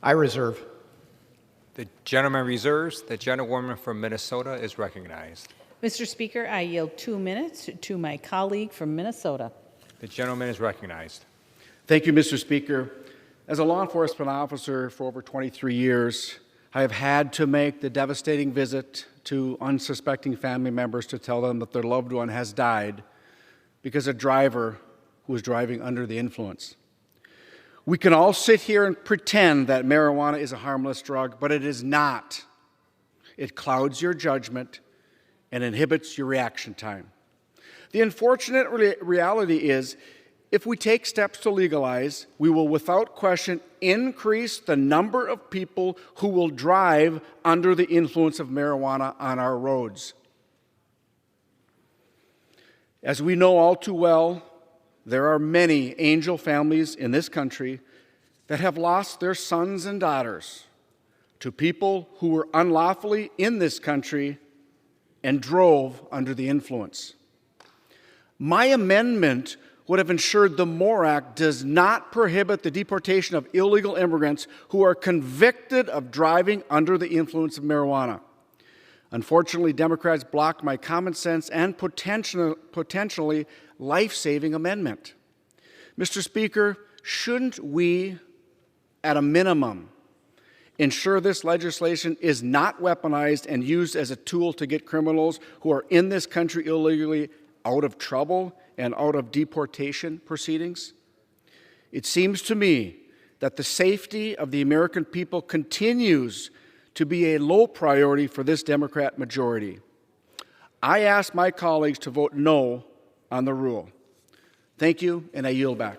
I reserve. The gentleman reserves. The gentlewoman from Minnesota is recognized. Mr. Speaker, I yield 2 minutes to my colleague from Minnesota. The gentleman is recognized. Thank you, Mr. Speaker. As a law enforcement officer for over 23 years, I have had to make the devastating visit to unsuspecting family members to tell them that their loved one has died because a driver who was driving under the influence. We can all sit here and pretend that marijuana is a harmless drug, but it is not. It clouds your judgment and inhibits your reaction time. The unfortunate reality is, if we take steps to legalize, we will without question increase the number of people who will drive under the influence of marijuana on our roads. As we know all too well, there are many angel families in this country that have lost their sons and daughters to people who were unlawfully in this country and drove under the influence. My amendment would have ensured the MORE Act does not prohibit the deportation of illegal immigrants who are convicted of driving under the influence of marijuana. Unfortunately, Democrats blocked my common sense and potentially life-saving amendment. Mr. Speaker, shouldn't we, at a minimum, ensure this legislation is not weaponized and used as a tool to get criminals who are in this country illegally out of trouble and out of deportation proceedings? It seems to me that the safety of the American people continues to be a low priority for this Democrat majority. I ask my colleagues to vote no on the rule. Thank you, and I yield back.